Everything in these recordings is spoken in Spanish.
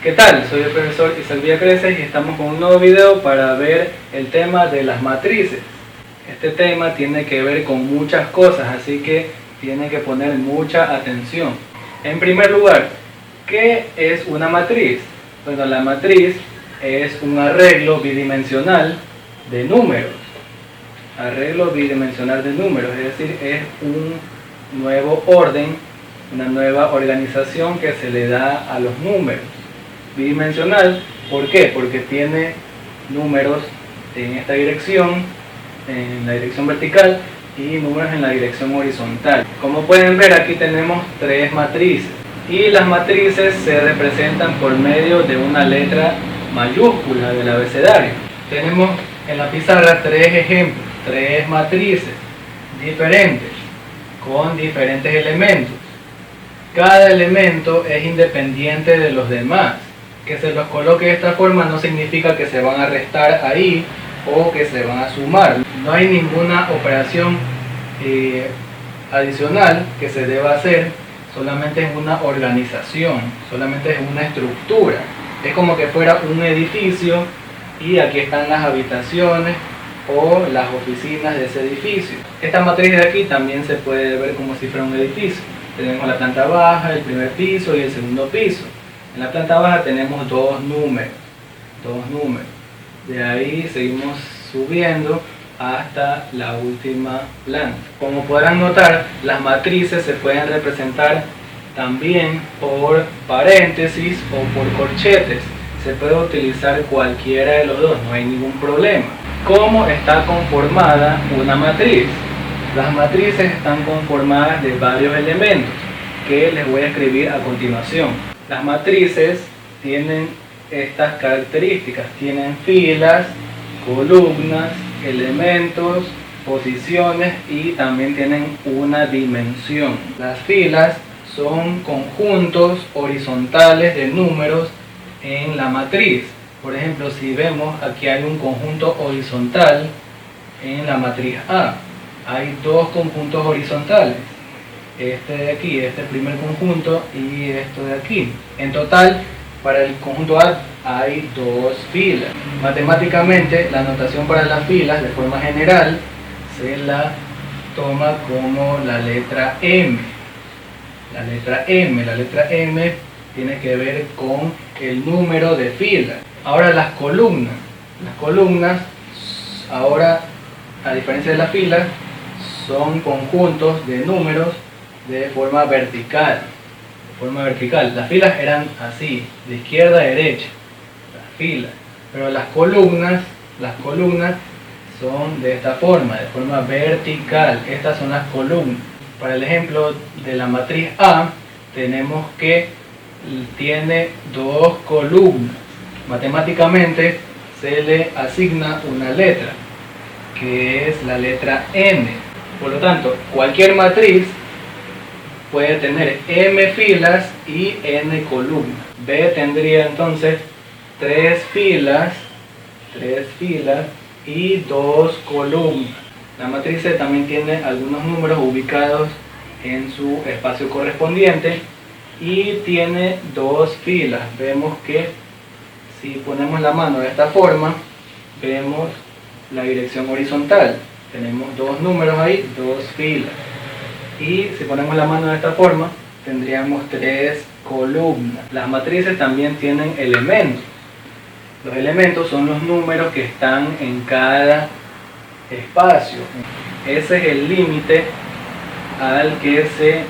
¿Qué tal? Soy el profesor Isaac Villacreces y estamos con un nuevo video para ver el tema de las matrices. Este tema tiene que ver con muchas cosas, así que tiene que poner mucha atención. En primer lugar, ¿qué es una matriz? Bueno, la matriz es un arreglo bidimensional de números. Arreglo bidimensional de números, es decir, es un nuevo orden, una nueva organización que se le da a los números. Bidimensional, ¿por qué? Porque tiene números en esta dirección, en la dirección vertical, y números en la dirección horizontal. Como pueden ver, aquí tenemos tres matrices, y las matrices se representan por medio de una letra mayúscula del abecedario. Tenemos en la pizarra tres ejemplos, tres matrices diferentes, con diferentes elementos. Cada elemento es independiente de los demás. Que se los coloque de esta forma no significa que se van a restar ahí o que se van a sumar. No hay ninguna operación adicional que se deba hacer, solamente es una organización, solamente es una estructura. Es como que fuera un edificio y aquí están las habitaciones o las oficinas de ese edificio. Esta matriz de aquí también se puede ver como si fuera un edificio. Tenemos la planta baja, el primer piso y el segundo piso. En la planta baja tenemos dos números. De ahí seguimos subiendo hasta la última planta. Como podrán notar, las matrices se pueden representar también por paréntesis o por corchetes. Se puede utilizar cualquiera de los dos, no hay ningún problema. ¿Cómo está conformada una matriz? Las matrices están conformadas de varios elementos que les voy a escribir a continuación. Las matrices tienen estas características, tienen filas, columnas, elementos, posiciones y también tienen una dimensión. Las filas son conjuntos horizontales de números en la matriz. Por ejemplo, si vemos aquí hay un conjunto horizontal en la matriz A. Hay dos conjuntos horizontales. Este de aquí, este primer conjunto y esto de aquí. En total, para el conjunto A hay dos filas. Matemáticamente, la notación para las filas, de forma general, se la toma como la letra M. La letra M tiene que ver con el número de filas. Ahora las columnas. Las columnas, ahora, a diferencia de las filas, son conjuntos de números de forma vertical. Las filas eran así, de izquierda a derecha, las filas. Pero las columnas son de esta forma, de forma vertical. Estas son las columnas. Para el ejemplo de la matriz A, tenemos que tiene dos columnas. Matemáticamente se le asigna una letra, que es la letra N. Por lo tanto, cualquier matriz puede tener M filas y N columnas. B tendría entonces tres filas y dos columnas. La matriz C también tiene algunos números ubicados en su espacio correspondiente y tiene dos filas. Vemos que si ponemos la mano de esta forma, vemos la dirección horizontal. Tenemos dos números ahí, dos filas. Y si ponemos la mano de esta forma, tendríamos tres columnas. Las matrices también tienen elementos. Los elementos son los números que están en cada espacio. Ese es el límite al que se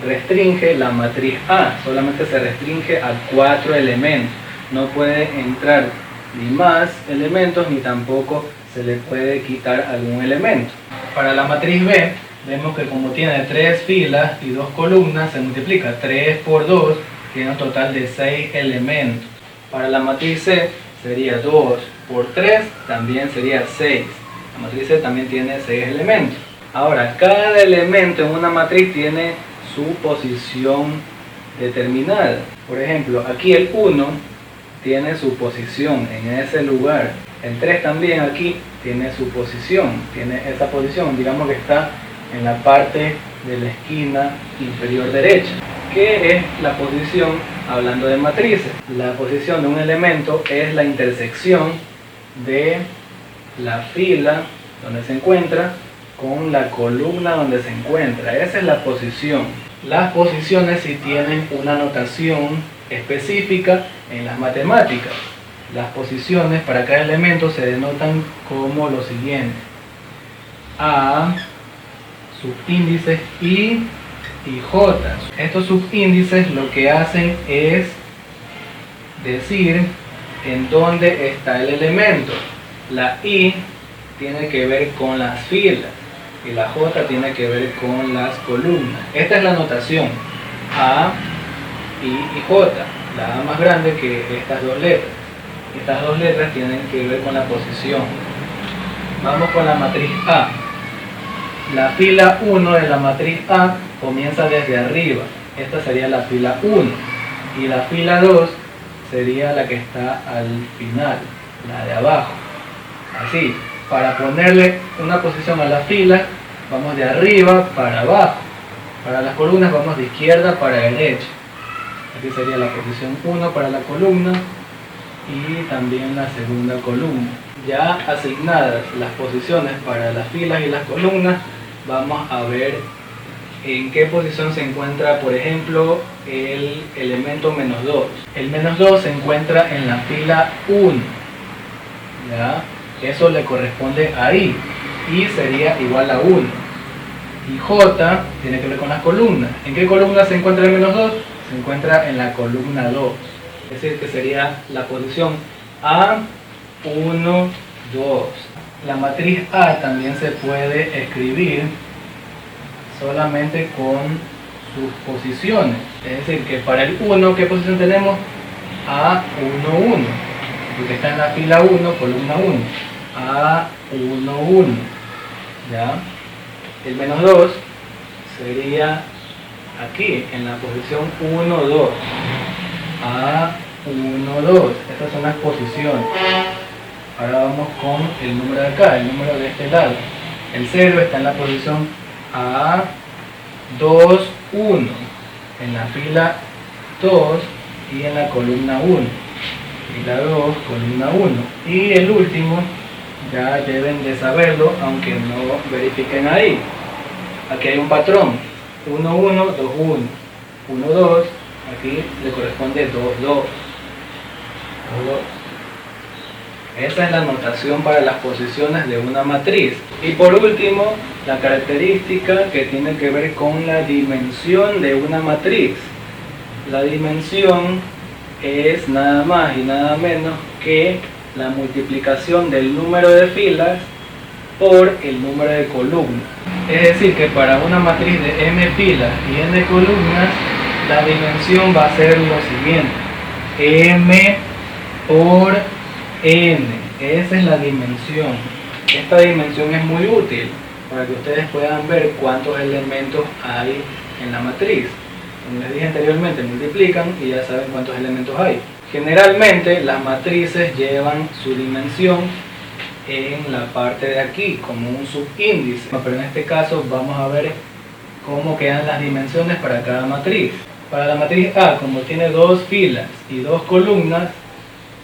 restringe la matriz A. Solamente se restringe a 4 elementos. No puede entrar ni más elementos ni tampoco se le puede quitar algún elemento. Para la matriz B, vemos que como tiene 3 filas y 2 columnas, se multiplica 3 por 2, tiene un total de 6 elementos. Para la matriz C sería 2 por 3, también sería 6. La matriz C también tiene 6 elementos. Ahora, cada elemento en una matriz tiene su posición determinada. Por ejemplo, aquí el 1 tiene su posición en ese lugar. El 3 también aquí tiene su posición, tiene esa posición, digamos que está en la parte de la esquina inferior derecha. ¿Qué es la posición hablando de matrices. La posición de un elemento es la intersección de la fila donde se encuentra con la columna donde se encuentra. Esa es la posición. Las posiciones sí tienen una notación específica en las matemáticas. Las posiciones para cada elemento se denotan como lo siguiente: A, subíndices I y J. Estos subíndices lo que hacen es decir en dónde está el elemento. La I tiene que ver con las filas y la J tiene que ver con las columnas. Esta es la notación: A, I y J. La A más grande que estas dos letras. Estas dos letras tienen que ver con la posición. Vamos con la matriz A. La fila 1 de la matriz A comienza desde arriba. Esta sería la fila 1. Y la fila 2 sería la que está al final, la de abajo. Así, para ponerle una posición a la fila, vamos de arriba para abajo. Para las columnas vamos de izquierda para derecha. Aquí sería la posición 1 para la columna y también la segunda columna. Ya asignadas las posiciones para las filas y las columnas, vamos a ver en qué posición se encuentra, por ejemplo, el elemento menos 2. El menos 2 se encuentra en la fila 1. ¿Ya? Eso le corresponde a I. I sería igual a 1. Y J tiene que ver con las columnas. ¿En qué columna se encuentra el menos 2? Se encuentra en la columna 2. Es decir, que sería la posición A, 1, 2. La matriz A también se puede escribir solamente con sus posiciones. Es decir, que para el 1, ¿qué posición tenemos? A, 1, 1. Porque está en la fila 1, columna 1. A, 1, 1. ¿Ya? El menos 2 sería aquí, en la posición 1, 2. A, 1, 2. Estas son las posiciones. Ahora vamos con el número de acá, el número de este lado. El 0 está en la posición A, 2, 1. En la fila 2 y en la columna 1. Fila 2, columna 1. Y el último, ya deben de saberlo, aunque no verifiquen ahí. Aquí hay un patrón. 1, 1, 2, 1. 1, 2. Aquí le corresponde 2, 2. Esa es la notación para las posiciones de una matriz. Y por último, la característica que tiene que ver con la dimensión de una matriz. La dimensión es nada más y nada menos que la multiplicación del número de filas por el número de columnas. Es decir, que para una matriz de m filas y n columnas, la dimensión va a ser lo siguiente: m por n. Esa es la dimensión. Esta dimensión es muy útil para que ustedes puedan ver cuántos elementos hay en la matriz. Como les dije anteriormente, multiplican y ya saben cuántos elementos hay. Generalmente las matrices llevan su dimensión en la parte de aquí como un subíndice, pero en este caso vamos a ver cómo quedan las dimensiones para cada matriz. Para la matriz A, como tiene dos filas y dos columnas,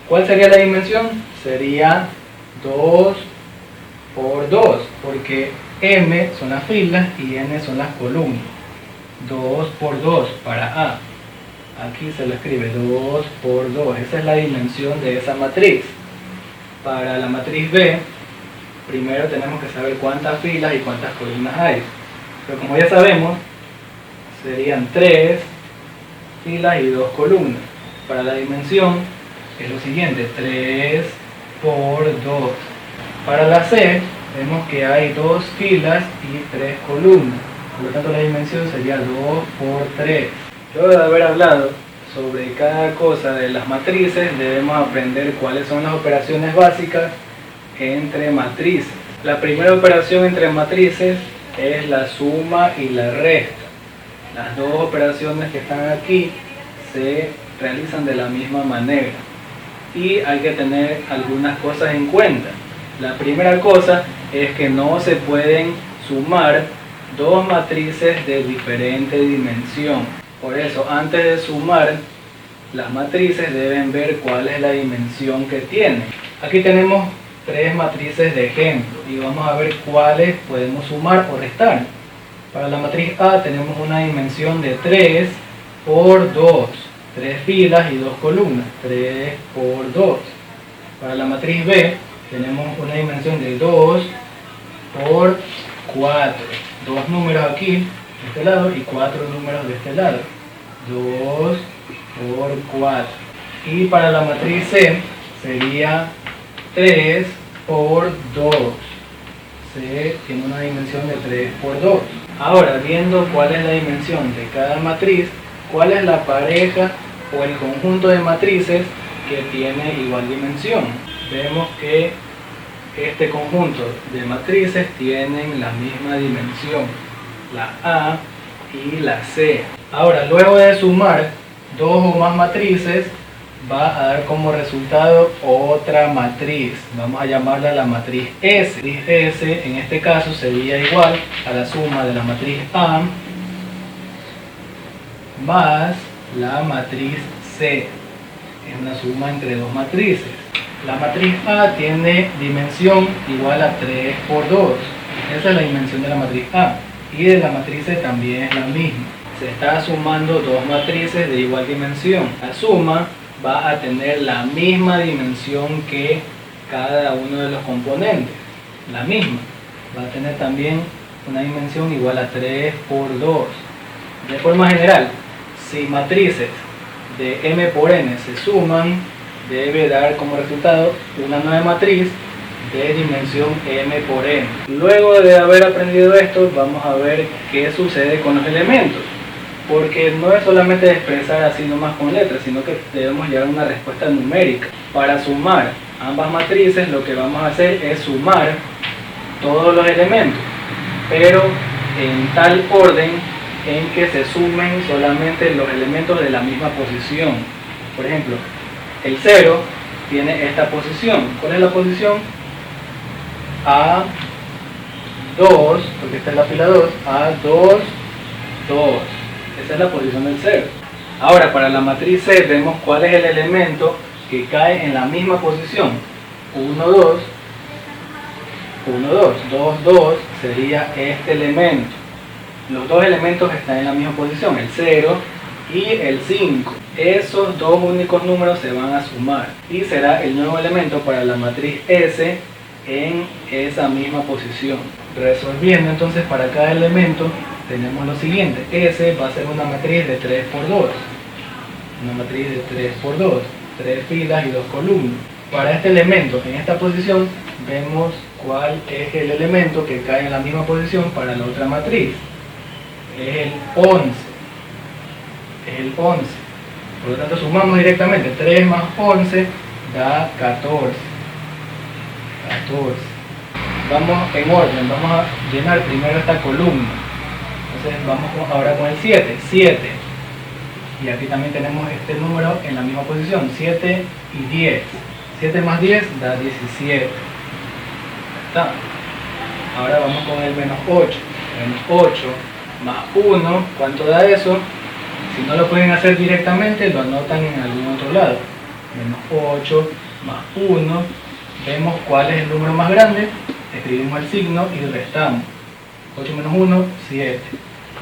¿cuál sería la dimensión? Sería 2 por 2, porque m son las filas y n son las columnas. 2 por 2 para A. Aquí se lo escribe 2 por 2. Esa es la dimensión de esa matriz. Para la matriz B, primero tenemos que saber cuántas filas y cuántas columnas hay. Pero como ya sabemos, serían 3 filas y 2 columnas. Para la dimensión es lo siguiente: 3 por 2. Para la C, vemos que hay 2 filas y 3 columnas. Por lo tanto, la dimensión sería 2 por 3. Luego de haber hablado sobre cada cosa de las matrices, debemos aprender cuáles son las operaciones básicas entre matrices. La primera operación entre matrices es la suma y la resta. Las dos operaciones que están aquí se realizan de la misma manera. Y hay que tener algunas cosas en cuenta. La primera cosa es que no se pueden sumar dos matrices de diferente dimensión. Por eso, antes de sumar las matrices deben ver cuál es la dimensión que tienen. Aquí tenemos tres matrices de ejemplo y vamos a ver cuáles podemos sumar o restar. Para la matriz A tenemos una dimensión de 3 por 2, 3 filas y 2 columnas, 3 por 2. Para la matriz B tenemos una dimensión de 2 por 4, 2 números aquí de este lado y 4 números de este lado, 2 por 4. Y para la matriz C sería 3 por 2. C tiene una dimensión de 3 por 2. Ahora, viendo cuál es la dimensión de cada matriz, cuál es la pareja o el conjunto de matrices que tiene igual dimensión. Vemos que este conjunto de matrices tienen la misma dimensión, la A y la C. Ahora, luego de sumar dos o más matrices, va a dar como resultado otra matriz. Vamos a llamarla la matriz S. La matriz S en este caso sería igual a la suma de la matriz A más la matriz C. Es una suma entre dos matrices. La matriz A tiene dimensión igual a 3 por 2. Esa es la dimensión de la matriz A. Y de la matriz C también es la misma. Se está sumando dos matrices de igual dimensión. La suma va a tener la misma dimensión que cada uno de los componentes. La misma. Va a tener también una dimensión igual a 3 por 2. De forma general, si matrices de m por n se suman, debe dar como resultado una nueva matriz de dimensión m por n. Luego de haber aprendido esto, vamos a ver qué sucede con los elementos. Porque no es solamente expresar así nomás con letras, sino que debemos llegar a una respuesta numérica. Para sumar ambas matrices, lo que vamos a hacer es sumar todos los elementos, pero en tal orden en que se sumen solamente los elementos de la misma posición. Por ejemplo, el 0 tiene esta posición. ¿Cuál es la posición? A2, porque esta es la fila 2, A2, 2. Esa es la posición del 0. Ahora, para la matriz C vemos cuál es el elemento que cae en la misma posición. 1, 2, 1, 2, 2, 2 sería este elemento. Los dos elementos están en la misma posición, el 0 y el 5. Esos dos únicos números se van a sumar y será el nuevo elemento para la matriz S en esa misma posición. Resolviendo entonces para cada elemento tenemos lo siguiente. S va a ser una matriz de 3 por 2. Una matriz de 3 por 2. 3 filas y 2 columnas. Para este elemento en esta posición vemos cuál es el elemento que cae en la misma posición para la otra matriz. Es el 11. Es el 11. Por lo tanto sumamos directamente. 3 más 11 da 14. 14. Vamos en orden. Vamos a llenar primero esta columna. Entonces vamos ahora con el 7. 7. Y aquí también tenemos este número en la misma posición. 7 y 10. 7 más 10 da 17. Está. Ahora vamos con el menos 8. Menos 8 más 1, ¿cuánto da eso? Si no lo pueden hacer directamente, lo anotan en algún otro lado. Menos 8 más 1, vemos cuál es el número más grande, escribimos el signo y restamos. 8 menos 1, 7.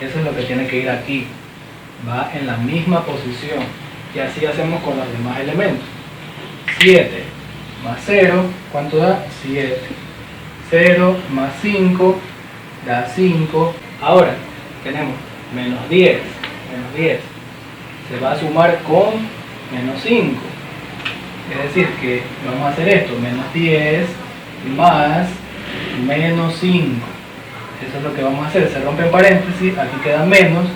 Eso es lo que tiene que ir aquí. Va en la misma posición. Y así hacemos con los demás elementos. 7 más 0, ¿cuánto da? 7. 0 más 5 da 5. Ahora, tenemos menos 10, menos 10, se va a sumar con menos 5, es decir que vamos a hacer esto, menos 10 más menos 5, eso es lo que vamos a hacer, se rompe en paréntesis, aquí queda menos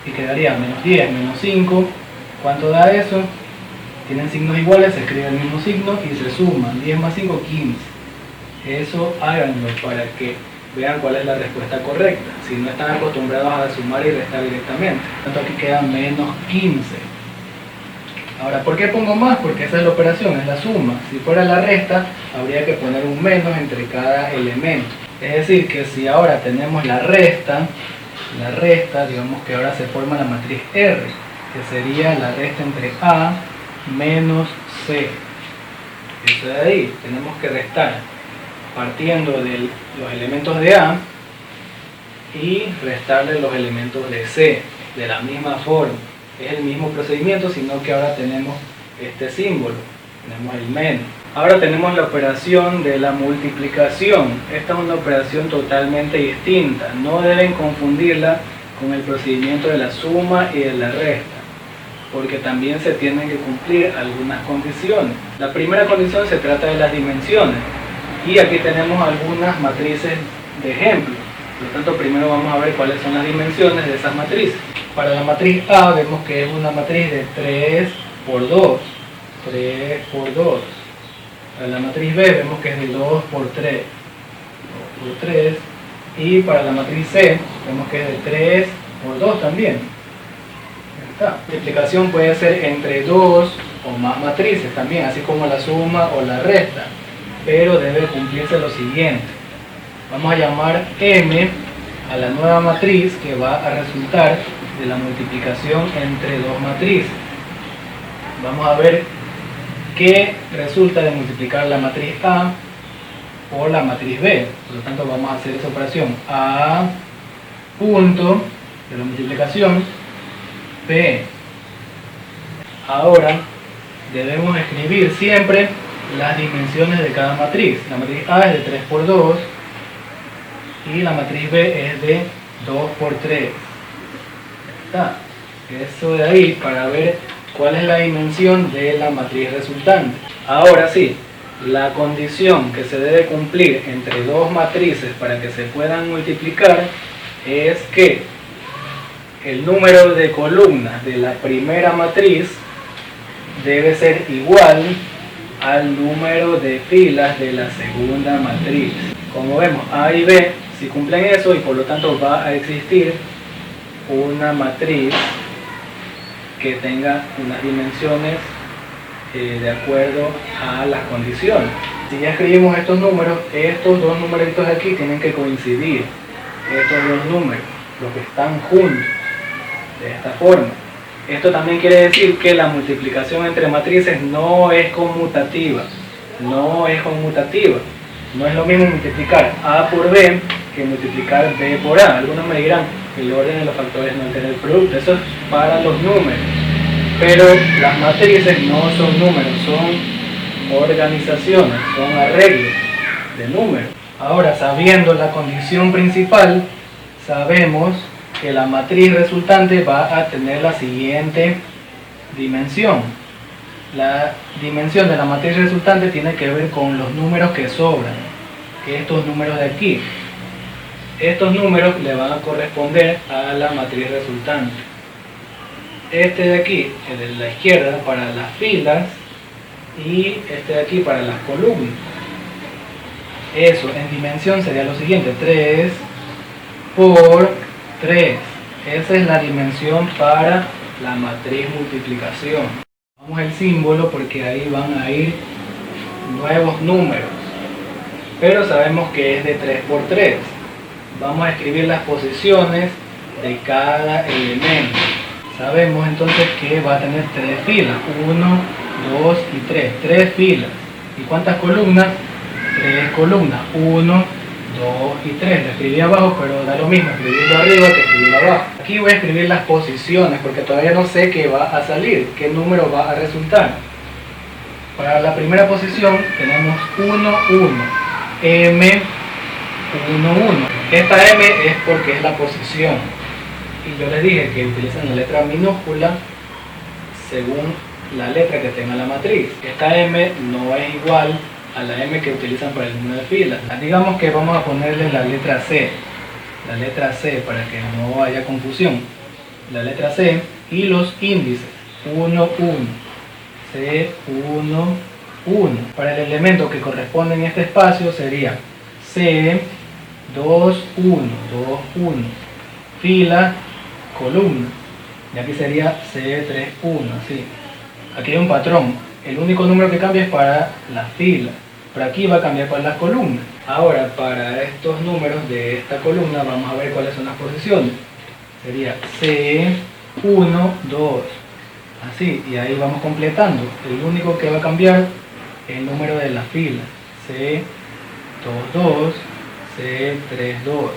y quedaría menos 10, menos 5, ¿cuánto da eso? Tienen signos iguales, se escribe el mismo signo y se suman, 10 más 5, 15, eso háganlo para que vean cuál es la respuesta correcta, si no están acostumbrados a sumar y restar directamente. Entonces aquí queda menos 15. Ahora, ¿por qué pongo más? Porque esa es la operación, es la suma. Si fuera la resta, habría que poner un menos entre cada elemento. Es decir, que si ahora tenemos la resta, digamos que ahora se forma la matriz R, que sería la resta entre A menos C. Eso de ahí tenemos que restar partiendo de los elementos de A y restarle los elementos de C de la misma forma. Es el mismo procedimiento, sino que ahora tenemos este símbolo, tenemos el menos. Ahora tenemos la operación de la multiplicación. Esta es una operación totalmente distinta, no deben confundirla con el procedimiento de la suma y de la resta, porque también se tienen que cumplir algunas condiciones. La primera condición se trata de las dimensiones, y aquí tenemos algunas matrices de ejemplo. Por lo tanto, primero vamos a ver cuáles son las dimensiones de esas matrices. Para la matriz A vemos que es una matriz de 3 por 2, 3 por 2. Para la matriz B vemos que es de 2 por 3, 2 por 3. Y para la matriz C vemos que es de 3 por 2 también. La multiplicación puede ser entre dos o más matrices también, así como la suma o la resta, pero debe cumplirse lo siguiente. Vamos a llamar M a la nueva matriz que va a resultar de la multiplicación entre dos matrices. Vamos a ver qué resulta de multiplicar la matriz A por la matriz B. Por lo tanto, vamos a hacer esa operación. A punto de la multiplicación B. Ahora debemos escribir siempre las dimensiones de cada matriz. La matriz A es de 3 por 2 y la matriz B es de 2 por 3. Está. Eso de ahí para ver cuál es la dimensión de la matriz resultante. Ahora sí, la condición que se debe cumplir entre dos matrices para que se puedan multiplicar es que el número de columnas de la primera matriz debe ser igual al número de filas de la segunda matriz. Como vemos, A y B si cumplen eso, y por lo tanto va a existir una matriz que tenga unas dimensiones de acuerdo a las condiciones. Si ya escribimos estos números, estos dos numeritos de aquí tienen que coincidir, estos dos números, los que están juntos, de esta forma. Esto también quiere decir que la multiplicación entre matrices no es conmutativa. No es conmutativa. No es lo mismo multiplicar A por B que multiplicar B por A. Algunos me dirán que el orden de los factores no altera el producto. Eso es para los números. Pero las matrices no son números, son organizaciones, son arreglos de números. Ahora, sabiendo la condición principal, sabemos que la matriz resultante va a tener la siguiente dimensión. La dimensión de la matriz resultante tiene que ver con los números que sobran, estos números de aquí. Estos números le van a corresponder a la matriz resultante. Este de aquí, el de la izquierda, para las filas, y este de aquí para las columnas. Eso en dimensión sería lo siguiente: 3 por 3. Esa es la dimensión para la matriz multiplicación. Vamos al símbolo porque ahí van a ir nuevos números, pero sabemos que es de 3 por 3. Vamos a escribir las posiciones de cada elemento. Sabemos entonces que va a tener 3 filas, 1, 2 y 3, 3 filas. ¿Y cuántas columnas? 3 columnas, 1, 2 y 3. Lo escribí abajo, pero da lo mismo escribirlo arriba que escribirlo abajo. Aquí voy a escribir las posiciones porque todavía no sé qué va a salir, qué número va a resultar. Para la primera posición tenemos 1, 1, M, 1, 1. Esta M es porque es la posición. Y yo les dije que utilizan la letra minúscula según la letra que tenga la matriz. Esta M no es igual a la M que utilizan para el número de filas. Digamos que vamos a ponerle la letra C. La letra C para que no haya confusión. La letra C y los índices 1, 1, C, 1, 1. Para el elemento que corresponde en este espacio sería C, 2, 1, 2, 1. Fila, columna. Y aquí sería C3, 1, así. Aquí hay un patrón. El único número que cambia es para las filas. Por aquí va a cambiar para las columnas. Ahora, para estos números de esta columna, vamos a ver cuáles son las posiciones. Sería C1, 2, así, y ahí vamos completando. El único que va a cambiar es el número de la fila, C22, C32,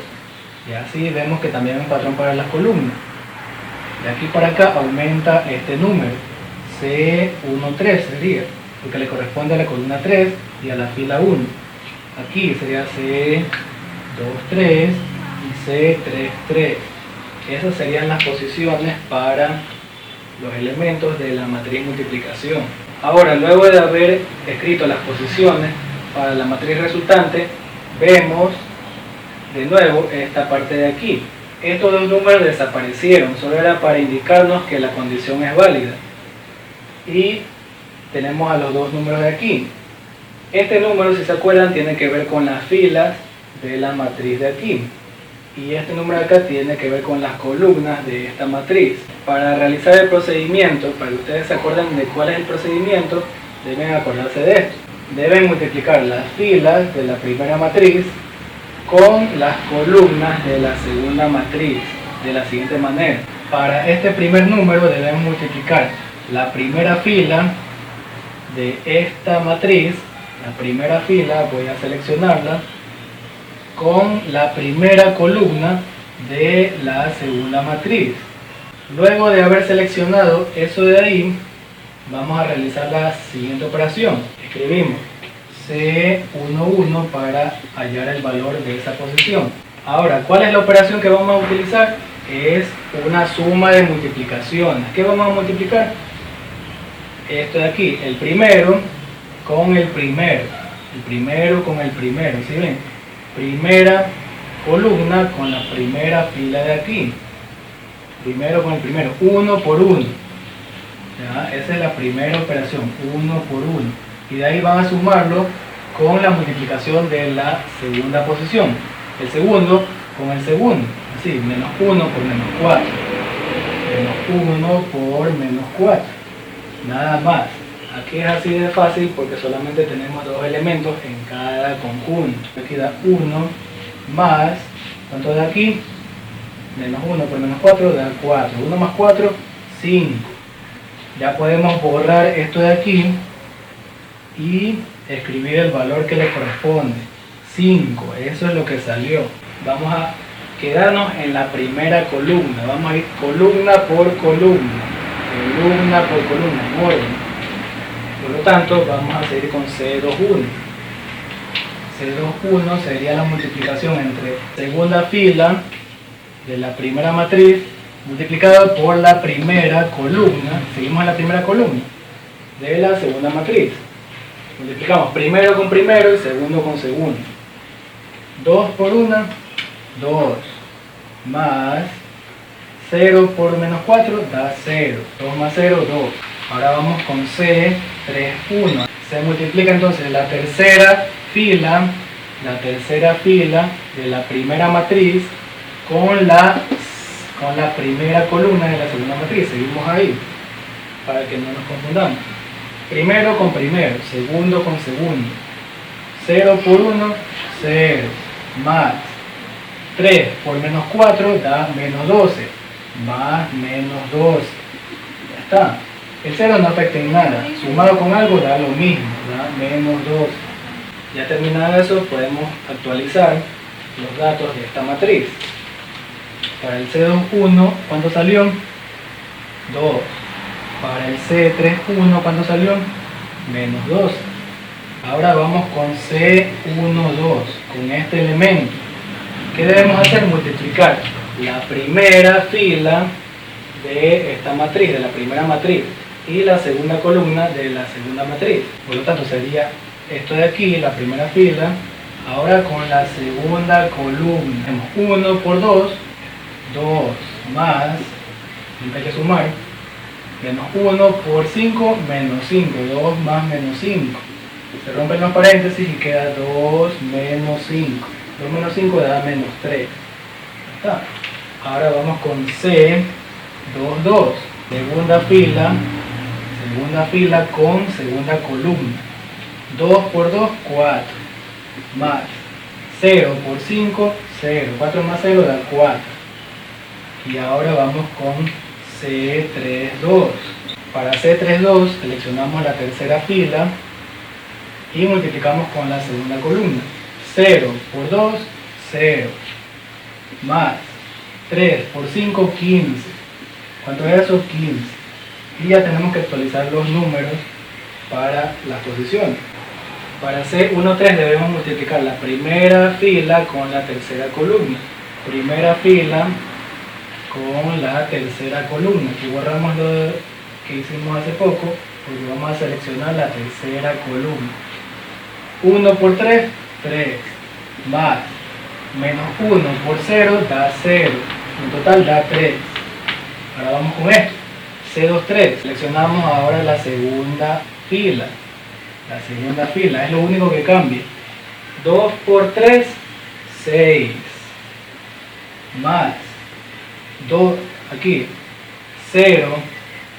y así vemos que también hay un patrón para las columnas. De aquí para acá aumenta este número, C13 sería, porque le corresponde a la columna 3 y a la fila 1. Aquí sería C23 y C33. Esas serían las posiciones para los elementos de la matriz multiplicación. Ahora, luego de haber escrito las posiciones para la matriz resultante, vemos de nuevo esta parte de aquí. Estos dos números desaparecieron, solo era para indicarnos que la condición es válida. Y tenemos a los dos números de aquí. Este número, si se acuerdan, tiene que ver con las filas de la matriz de aquí. Y este número de acá tiene que ver con las columnas de esta matriz. Para realizar el procedimiento, para que ustedes se acuerden de cuál es el procedimiento, deben acordarse de esto. Deben multiplicar las filas de la primera matriz con las columnas de la segunda matriz, de la siguiente manera. Para este primer número debemos multiplicar la primera fila de esta matriz, la primera fila, voy a seleccionarla, con la primera columna de la segunda matriz. Luego de haber seleccionado eso de ahí, vamos a realizar la siguiente operación. Escribimos C11 para hallar el valor de esa posición. Ahora, ¿cuál es la operación que vamos a utilizar? Es una suma de multiplicaciones. ¿Qué vamos a multiplicar? Esto de aquí, el primero con el primero con el primero, ¿sí ven? Primera columna con la primera fila de aquí, primero con el primero, uno por uno. ¿Ya? Esa es la primera operación, uno por uno, y de ahí van a sumarlo con la multiplicación de la segunda posición, el segundo con el segundo, así, menos 1 por menos 4, menos 1 por menos 4, nada más. Aquí es así de fácil porque solamente tenemos dos elementos en cada conjunto. Aquí da 1 más, ¿cuánto da aquí? Menos 1 por menos 4 da 4. 1 más 4, 5. Ya podemos borrar esto de aquí y escribir el valor que le corresponde. 5, eso es lo que salió. Vamos a quedarnos en la primera columna. Vamos a ir columna por columna, en orden. Por lo tanto, vamos a seguir con C21. C21 sería la multiplicación entre segunda fila de la primera matriz multiplicada por la primera columna. Seguimos en la primera columna de la segunda matriz. Multiplicamos primero con primero y segundo con segundo. 2 por 1, 2. Más 0 por menos 4 da 0. 2 más 0, 2. Ahora vamos con C31. Se multiplica entonces la tercera fila de la primera matriz con la primera columna de la segunda matriz. Seguimos ahí, para que no nos confundamos. Primero con primero, segundo con segundo. 0 por 1, 0. Más 3 por menos 4 da menos 12. Más menos 12. Ya está. El 0 no afecta en nada, sumado con algo da lo mismo, da menos 12. Ya terminado eso, podemos actualizar los datos de esta matriz. Para el C21, ¿cuánto salió? 2. Para el C31, ¿cuánto salió? Menos 12. Ahora vamos con C12, con este elemento. ¿Qué debemos hacer? Multiplicar la primera fila de esta matriz, de la primera matriz, y la segunda columna de la segunda matriz. Por lo tanto sería esto de aquí, la primera fila, ahora con la segunda columna. Tenemos 1 por 2, 2 más, hay que sumar, menos 1 por 5, menos 5, 2 más menos 5. Se rompen los paréntesis y queda 2 menos 5. 2 menos 5 da menos 3. Está. Ahora vamos con C22, segunda fila con segunda columna. 2 por 2, 4, más 0 por 5, 0, 4 más 0 da 4. Y ahora vamos con C32. Para C32 seleccionamos la tercera fila y multiplicamos con la segunda columna. 0 por 2, 0, más 3 por 5, 15. ¿Cuánto es eso? 15. Y ya tenemos que actualizar los números para las posiciones. Para C13 debemos multiplicar la primera fila con la tercera columna. Primera fila con la tercera columna. Aquí borramos lo que hicimos hace poco porque vamos a seleccionar la tercera columna. 1 por 3, 3, más menos 1 por 0 da 0, en total da 3. Ahora vamos con esto. C23, seleccionamos ahora la segunda fila. La segunda fila es lo único que cambia. 2 por 3, 6, más 2, aquí 0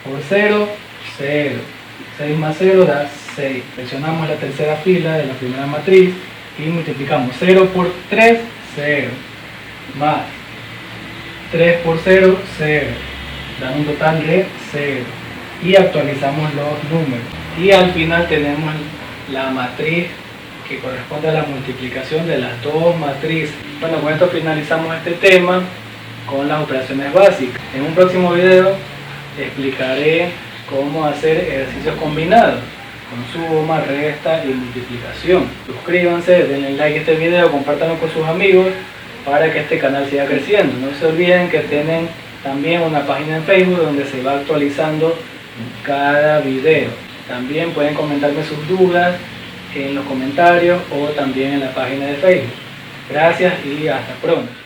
por 0, 0, 6 más 0 da 6. Seleccionamos la tercera fila de la primera matriz y multiplicamos 0 por 3, 0, más 3 por 0, 0, dan un total de 0 y actualizamos los números y al final tenemos la matriz que corresponde a la multiplicación de las dos matrices. Bueno, con esto finalizamos este tema con las operaciones básicas. En un próximo video explicaré cómo hacer ejercicios combinados con suma, resta y multiplicación. Suscríbanse, denle like a este video, compártanlo con sus amigos para que este canal siga creciendo. No se olviden que tienen también una página en Facebook donde se va actualizando cada video. También pueden comentarme sus dudas en los comentarios o también en la página de Facebook. Gracias y hasta pronto.